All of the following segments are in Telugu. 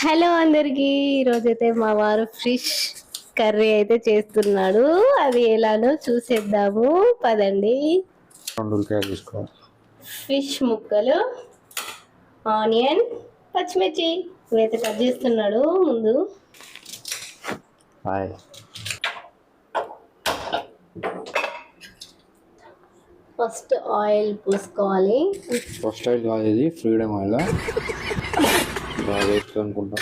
హలో అందరికి, ఈరోజైతే మా వారు ఫిష్ కర్రీ అయితే చేస్తున్నాడు. అది ఎలానో చూసేద్దాము పదండి. ఫిష్ ముక్కలు, ఆనియన్, పచ్చిమిర్చి ఇవైతే కట్ చేస్తున్నాడు. ముందు ఫస్ట్ ఆయిల్ పోసుకోవాలి. ఫస్ట్ ఆయిల్ కాదు, ఇది ఫ్రీడమ్ ఆయిల్ బాగా వేస్ట్ అనుకుంటా.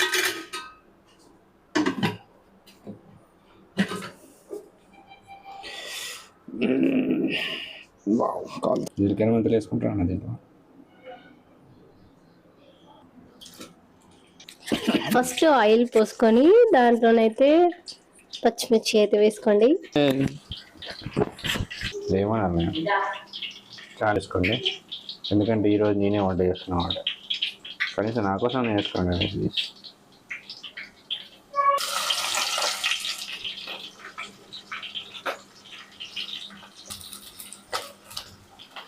జీలకర్ర మెంతులు వేసుకుంటాను దీంట్లో. ఫస్ట్ ఆయిల్ పోసుకొని దాంట్లోనైతే పచ్చిమిర్చి అయితే వేసుకోండి. ఏమన్నా చాలా వేసుకోండి, ఎందుకంటే ఈరోజు నేనే వంట చేస్తున్నాను అన్నమాట. కనీసం నా కోసం నేను వేసుకోండి ప్లీజ్.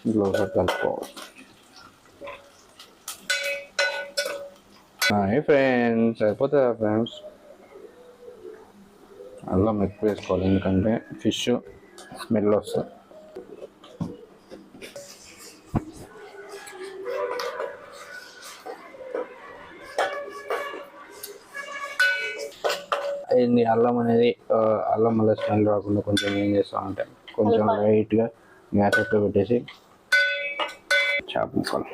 ఇంట్లో కలుపుకోవాలి. ఫ్రెండ్స్ అయిపోతుందా ఫ్రెండ్స్? అల్లం ఎక్కువ వేసుకోవాలి, ఎందుకంటే ఫిష్ స్మెల్ వస్తుంది. అయింది అల్లం అనేది, అల్లం వల్ల స్మెల్ రాకుండా కొంచెం ఏం చేస్తామంటే కొంచెం లైట్గా గ్యాస్ ఎక్కువ పెట్టేసి చేప ముక్కలు.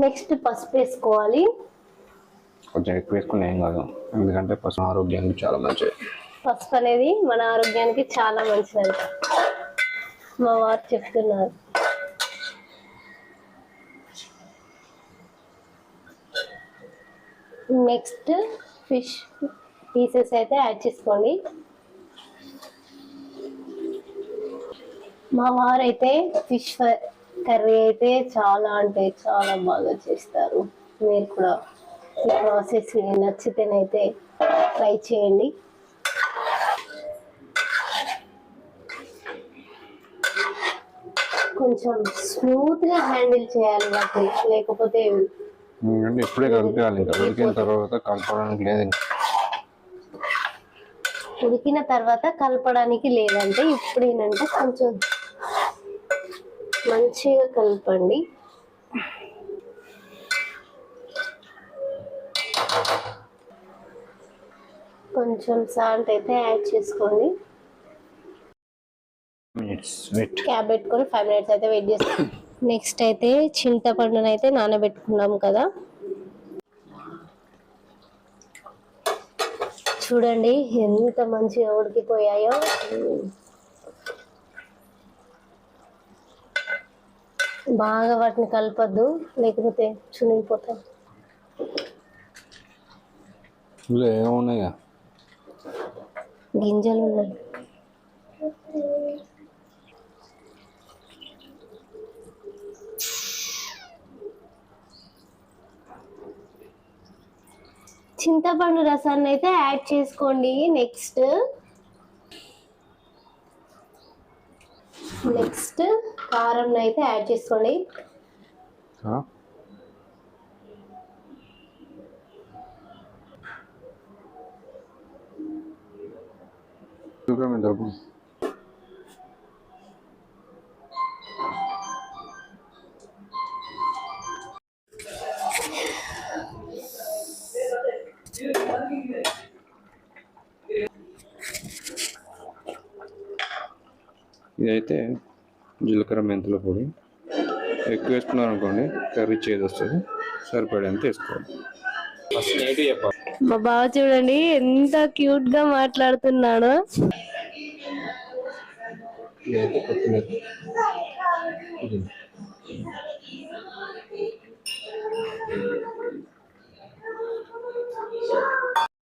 నెక్స్ట్ పసుపు వేసుకోవాలి. కొంచెం ఎక్కువ వేసుకుని ఏం కాదు, ఎందుకంటే పసుపు ఆరోగ్యానికి చాలా మంచిది. పసుపు అనేది మన ఆరోగ్యానికి చాలా మంచిది, మా వారు చెప్తున్నారు. నెక్స్ట్ ఫిష్ పీసెస్ అయితే యాడ్ చేసుకోండి. మా వారు అయితే ఫిష్ కర్రీ అయితే చాలా అంటే చాలా బాగా చేస్తారు. మీరు కూడా ఈ ప్రాసెస్ నచ్చితేనైతే ట్రై చేయండి. కొంచెం స్మూత్గా హ్యాండిల్ చేయాలి వాటిని, లేకపోతే ఇప్పుడే కలపాలి. ఉడికిన తర్వాత కలపడానికి లేదు, ఉడికిన తర్వాత కలపడానికి లేదంటే ఇప్పుడేనంటే కొంచెం మంచిగా కలపండి. కొంచెం సాల్ట్ అయితే యాడ్ చేసుకోండి. క్యాప్ పెట్టుకొని 5 minutes అయితే వెయిట్ చేస్తాం. నెక్స్ట్ అయితే చింతపండును అయితే నానబెట్టుకున్నాం కదా, చూడండి ఎంత మంచిగా ఉడికిపోయాయో. బాగా వాటిని కలపద్దు, లేకపోతే చునిగిపోతాయి. గింజలు ఉన్నాయి. చింతపండు రసాన్ని అయితే యాడ్ చేసుకోండి. నెక్స్ట్ కారం అయితే యాడ్ చేసుకోండి. ఇదైతే జీలకర్ర మెంతుల పొడి. ఎక్కువ వేసుకున్నారు అనుకోండి కర్రీ చేదు వస్తుంది, సరిపడేంత వేసుకోవాలి. మా బావ చూడండి ఎంత క్యూట్ గా మాట్లాడుతున్నాడో. ఇదైతే కొత్తిమీర.